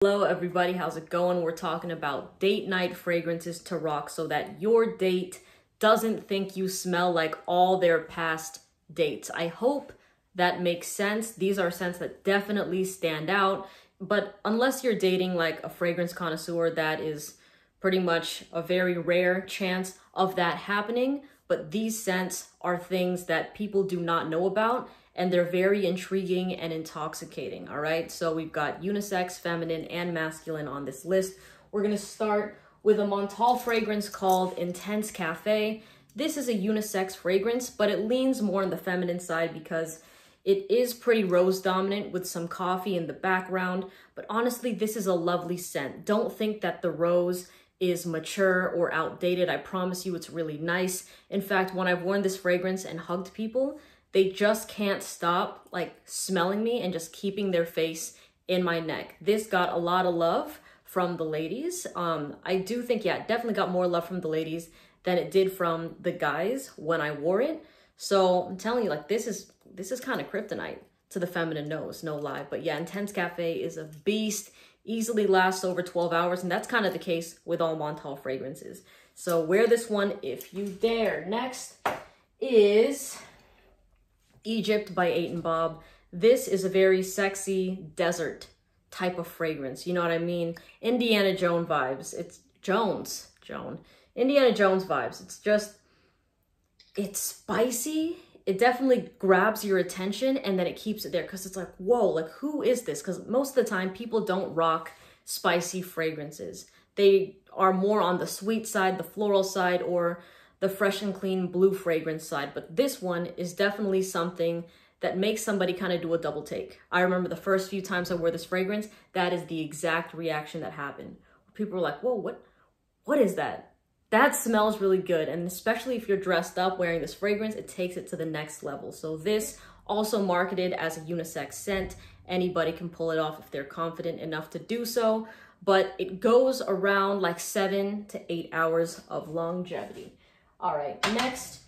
Hello everybody, how's it going? We're talking about date night fragrances to rock so that your date doesn't think you smell like all their past dates. I hope that makes sense. These are scents that definitely stand out, but unless you're dating like a fragrance connoisseur, that is pretty much a very rare chance of that happening. But these scents are things that people do not know about, and they're very intriguing and intoxicating, all right? So we've got unisex, feminine, and masculine on this list. We're gonna start with a Montblanc fragrance called Intense Cafe. This is a unisex fragrance, but it leans more on the feminine side because it is pretty rose dominant with some coffee in the background. But honestly, this is a lovely scent. Don't think that the rose is mature or outdated. I promise you it's really nice. In fact, when I've worn this fragrance and hugged people, they just can't stop like smelling me and just keeping their face in my neck. This got a lot of love from the ladies. I do think, yeah, it definitely got more love from the ladies than it did from the guys when I wore it. So I'm telling you, like, this is kind of kryptonite to the feminine nose, no lie. But yeah, Intense Cafe is a beast, easily lasts over 12 hours. And that's kind of the case with all Montblanc fragrances. So wear this one if you dare. Next is Egypt by 8 & Bob. This is a very sexy desert type of fragrance. You know what I mean? Indiana Jones vibes. It's Indiana Jones vibes. It's spicy. It definitely grabs your attention and then it keeps it there because it's like, whoa, like who is this? Because most of the time people don't rock spicy fragrances. They are more on the sweet side, the floral side, or the fresh and clean blue fragrance side. But this one is definitely something that makes somebody kind of do a double take. I remember the first few times I wore this fragrance, that is the exact reaction that happened. People were like, whoa, what is that? That smells really good. And especially if you're dressed up wearing this fragrance, it takes it to the next level. So this also marketed as a unisex scent. Anybody can pull it off if they're confident enough to do so, but it goes around like 7 to 8 hours of longevity. All right, next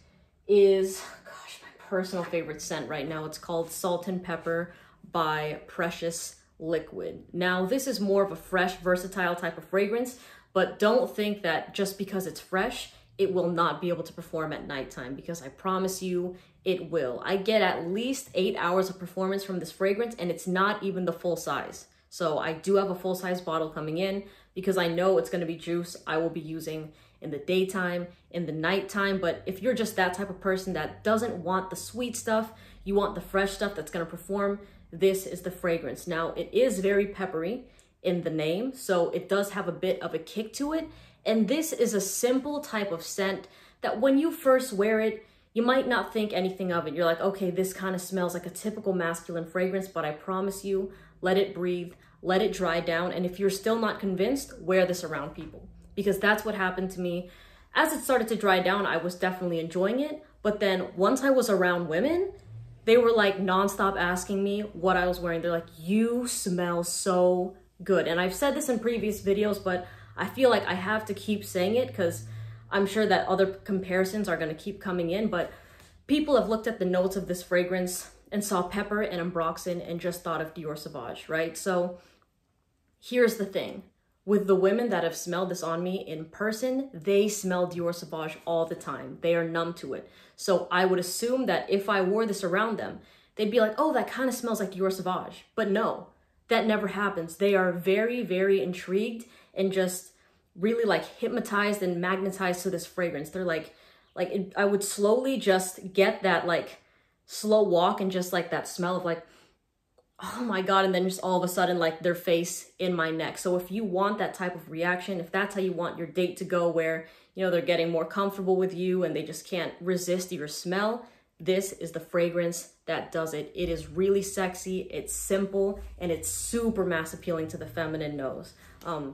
is, gosh, my personal favorite scent right now. It's called Salt and Pepper by Precious Liquid. Now, this is more of a fresh, versatile type of fragrance, but don't think that just because it's fresh, it will not be able to perform at nighttime, because I promise you it will. I get at least 8 hours of performance from this fragrance, and it's not even the full size. So I do have a full size bottle coming in because I know it's gonna be juice I will be using in the daytime, in the nighttime. But if you're just that type of person that doesn't want the sweet stuff, you want the fresh stuff that's gonna perform, this is the fragrance. Now, it is very peppery in the name, so it does have a bit of a kick to it. And this is a simple type of scent that when you first wear it, you might not think anything of it. You're like, okay, this kind of smells like a typical masculine fragrance, but I promise you, let it breathe, let it dry down. And if you're still not convinced, wear this around people, because that's what happened to me. As it started to dry down, I was definitely enjoying it. But then once I was around women, they were like nonstop asking me what I was wearing. They're like, you smell so good. And I've said this in previous videos, but I feel like I have to keep saying it because I'm sure that other comparisons are going to keep coming in. But people have looked at the notes of this fragrance and saw pepper and ambroxan and just thought of Dior Sauvage, right? So here's the thing. With the women that have smelled this on me in person, they smell Dior Sauvage all the time. They are numb to it. So I would assume that if I wore this around them, they'd be like, oh, that kind of smells like Dior Sauvage. But no, that never happens. They are very, very intrigued and just really like hypnotized and magnetized to this fragrance. They're I would slowly just get that like slow walk and just like that smell of like, oh my God, and then just all of a sudden like their face in my neck. So if you want that type of reaction, if that's how you want your date to go, where, you know, they're getting more comfortable with you and they just can't resist your smell, this is the fragrance that does it. It is really sexy, it's simple, and it's super mass appealing to the feminine nose.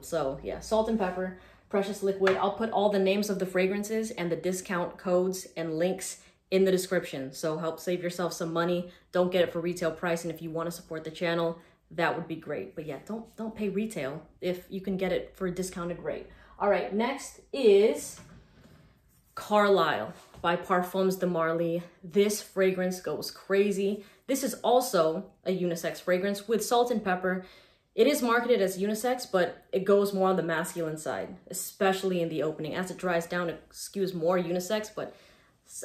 So yeah, Salt and Pepper, Precious Liquid. I'll put all the names of the fragrances and the discount codes and links in the description. So help save yourself some money. Don't get it for retail price. And if you want to support the channel, that would be great. But yeah, don't pay retail if you can get it for a discounted rate. All right, next is Carlisle by Parfums de Marly. This fragrance goes crazy. This is also a unisex fragrance with Salt and Pepper. It is marketed as unisex, but it goes more on the masculine side, especially in the opening. As it dries down, it skews more unisex, but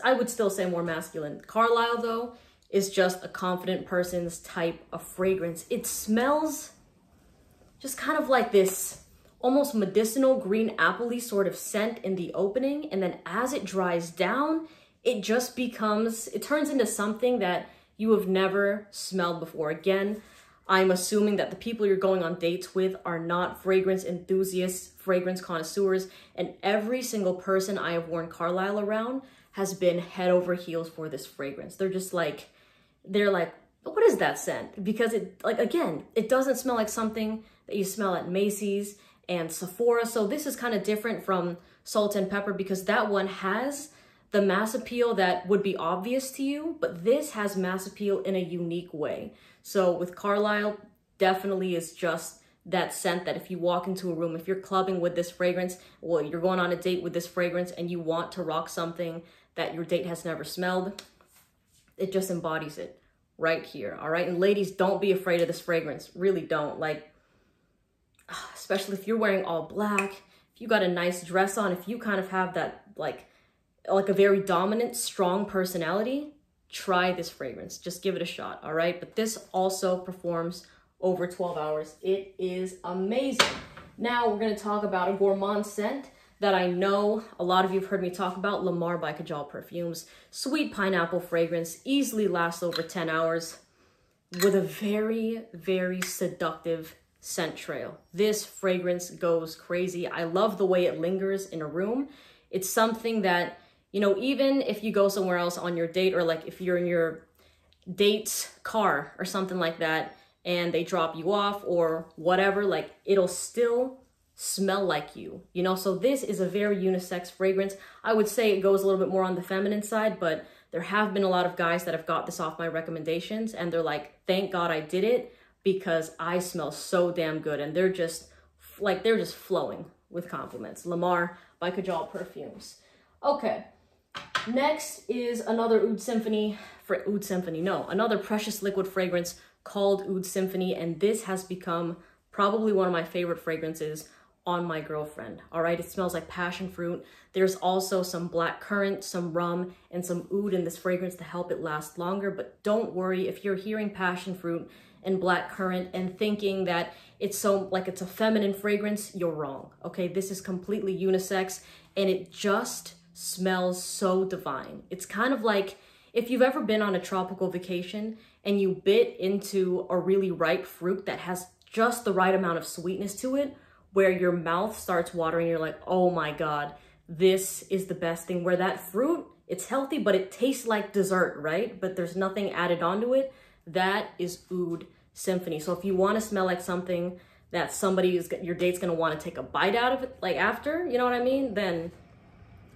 I would still say more masculine. Carlisle, though, is just a confident person's type of fragrance. It smells just kind of like this almost medicinal green apple-y sort of scent in the opening. And then as it dries down, it just becomes, it turns into something that you have never smelled before. Again, I'm assuming that the people you're going on dates with are not fragrance enthusiasts, fragrance connoisseurs, and every single person I have worn Carlisle around has been head over heels for this fragrance. They're just like, what is that scent? Because it, like, again, it doesn't smell like something that you smell at Macy's and Sephora. So this is kind of different from Salt and Pepper because that one has the mass appeal that would be obvious to you, but this has mass appeal in a unique way. So with Carlisle, definitely is just that scent that if you walk into a room, if you're clubbing with this fragrance, well, you're going on a date with this fragrance and you want to rock something that your date has never smelled, it just embodies it right here, all right? And ladies, don't be afraid of this fragrance. Really don't. Like, especially if you're wearing all black, if you got a nice dress on, if you kind of have that, like a very dominant, strong personality, try this fragrance. Just give it a shot, all right? But this also performs over 12 hours. It is amazing. Now we're gonna talk about a Gourmand scent that I know a lot of you have heard me talk about, Lamar by Kajal Perfumes. Sweet pineapple fragrance, easily lasts over 10 hours with a very, very seductive scent trail. This fragrance goes crazy. I love the way it lingers in a room. It's something that, you know, even if you go somewhere else on your date, or like if you're in your date's car or something like that, and they drop you off or whatever, like it'll still smell like you, you know? So this is a very unisex fragrance. I would say it goes a little bit more on the feminine side, but there have been a lot of guys that have got this off my recommendations and they're like, thank God I did it because I smell so damn good. And they're just like, they're just flowing with compliments. Lamar by Kajal Perfumes. Okay. Next is another another precious liquid fragrance called Oud Symphony, and this has become probably one of my favorite fragrances on my girlfriend. All right, it smells like passion fruit. There's also some black currant, some rum, and some oud in this fragrance to help it last longer. But don't worry if you're hearing passion fruit and black currant and thinking that it's a feminine fragrance, you're wrong. Okay, this is completely unisex and it just smells so divine. It's kind of like if you've ever been on a tropical vacation and you bit into a really ripe fruit that has just the right amount of sweetness to it, where your mouth starts watering, you're like, oh my God, this is the best thing. Where that fruit, it's healthy, but it tastes like dessert, right? But there's nothing added onto it. That is Oud Symphony. So if you want to smell like something that your date's gonna want to take a bite out of it, like after, you know what I mean? Then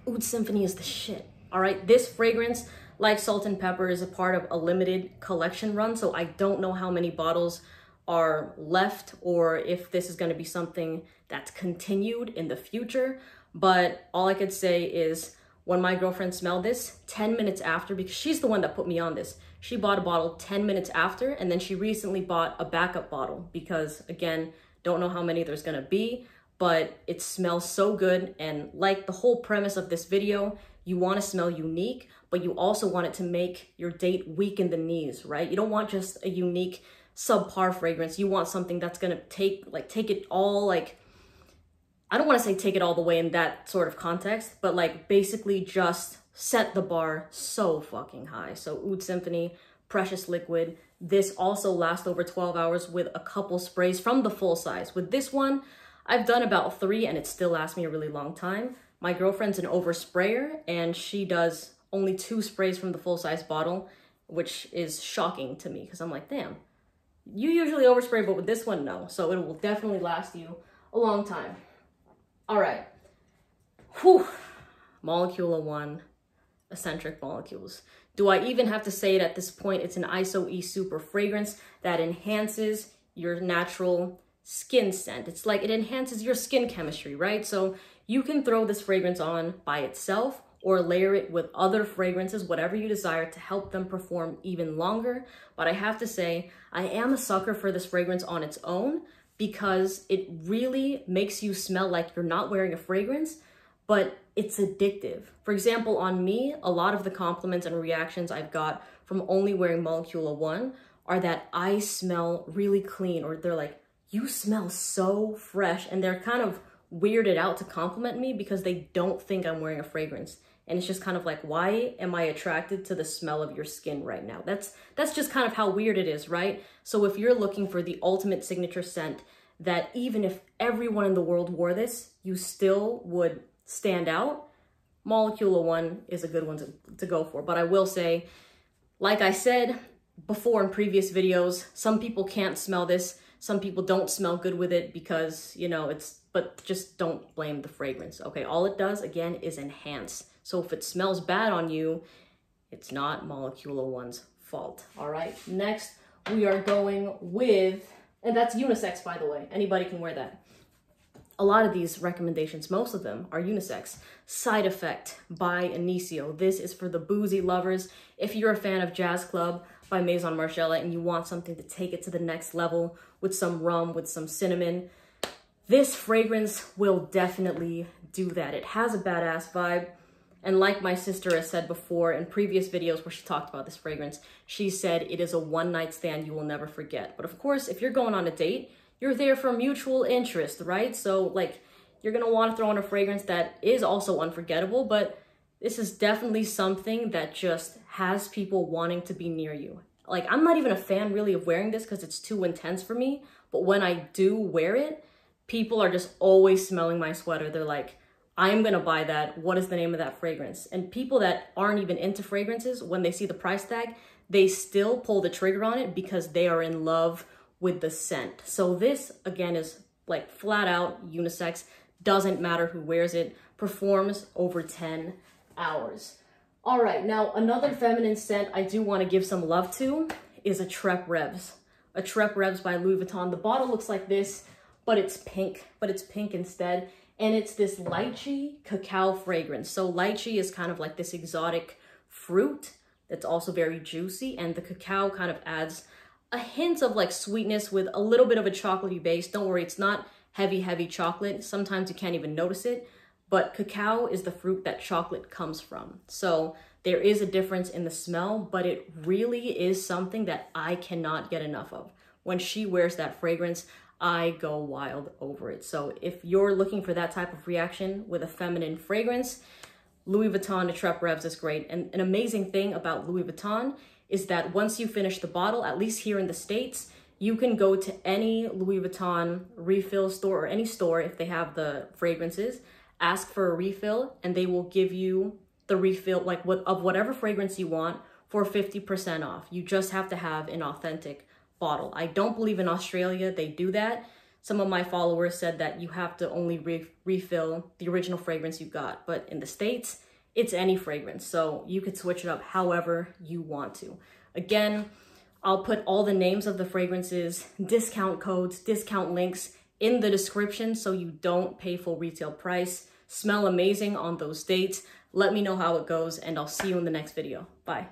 Oud Symphony is the shit, all right? This fragrance, like Salt and Pepper, is a part of a limited collection run, so I don't know how many bottles are left or if this is going to be something that's continued in the future. But all I could say is when my girlfriend smelled this 10 minutes after, because she's the one that put me on this, she bought a bottle 10 minutes after, and then she recently bought a backup bottle because, again, don't know how many there's going to be, but it smells so good. And like the whole premise of this video, you want to smell unique, but you also want it to make your date weak in the knees, right? You don't want just a unique subpar fragrance. You want something that's going to take it all, like, I don't want to say take it all the way in that sort of context, but like basically just set the bar so fucking high. So Oud Symphony, precious liquid. This also lasts over 12 hours with a couple sprays from the full size. With this one, I've done about 3 and it still lasts me a really long time. My girlfriend's an oversprayer and she does only 2 sprays from the full size bottle, which is shocking to me because I'm like, damn, you usually overspray, but with this one, no. So it will definitely last you a long time. All right. Whew. Molecule 1, eccentric molecules. Do I even have to say it at this point? It's an ISO E super fragrance that enhances your natural skin scent. It's like it enhances your skin chemistry, right? So you can throw this fragrance on by itself or layer it with other fragrances, whatever you desire, to help them perform even longer. But I have to say, I am a sucker for this fragrance on its own because it really makes you smell like you're not wearing a fragrance, but it's addictive. For example, on me, a lot of the compliments and reactions I've got from only wearing Molecula 1 are that I smell really clean, or they're like, you smell so fresh. And they're kind of weirded out to compliment me because they don't think I'm wearing a fragrance. And it's just kind of like, why am I attracted to the smell of your skin right now? That's just kind of how weird it is, right? So if you're looking for the ultimate signature scent that even if everyone in the world wore this, you still would stand out, Molecula 1 is a good one to go for. But I will say, like I said before in previous videos, some people can't smell this. Some people don't smell good with it because, you know, but just don't blame the fragrance, okay? All it does, again, is enhance. So if it smells bad on you, it's not Molecula 1's fault, all right? Next, we are going with, and that's unisex, by the way. Anybody can wear that. A lot of these recommendations, most of them are unisex. Side Effect by Inicio. This is for the boozy lovers. If you're a fan of Jazz Club by Maison Margiela and you want something to take it to the next level with some rum, with some cinnamon, this fragrance will definitely do that. It has a badass vibe. And like my sister has said before in previous videos where she talked about this fragrance, she said it is a one-night stand you will never forget. But of course, if you're going on a date, you're there for mutual interest, right? So like, you're gonna wanna throw in a fragrance that is also unforgettable, but this is definitely something that just has people wanting to be near you. Like, I'm not even a fan really of wearing this because it's too intense for me, but when I do wear it, people are just always smelling my sweater. They're like, I'm gonna buy that. What is the name of that fragrance? And people that aren't even into fragrances, when they see the price tag, they still pull the trigger on it because they are in love with the scent. So this, again, is like flat out unisex, doesn't matter who wears it, performs over 10 hours. All right, now another feminine scent I do want to give some love to is Attrape Rêves. Attrape Rêves by Louis Vuitton. The bottle looks like this, but it's pink instead. And it's this lychee cacao fragrance. So lychee is kind of like this exotic fruit that's also very juicy, and the cacao kind of adds a hint of like sweetness with a little bit of a chocolatey base. Don't worry, it's not heavy chocolate. Sometimes you can't even notice it, but cacao is the fruit that chocolate comes from. So there is a difference in the smell, but it really is something that I cannot get enough of. When she wears that fragrance, I go wild over it. So if you're looking for that type of reaction with a feminine fragrance, Louis Vuitton Attrape Rêves is great. And an amazing thing about Louis Vuitton is that once you finish the bottle, at least here in the States, you can go to any Louis Vuitton refill store or any store if they have the fragrances, ask for a refill, and they will give you the refill like of whatever fragrance you want for 50% off. You just have to have an authentic bottle. I don't believe in Australia they do that. Some of my followers said that you have to only refill the original fragrance you got, but in the States, it's any fragrance. So you could switch it up however you want to. Again, I'll put all the names of the fragrances, discount codes, discount links in the description so you don't pay full retail price. Smell amazing on those dates. Let me know how it goes, and I'll see you in the next video. Bye.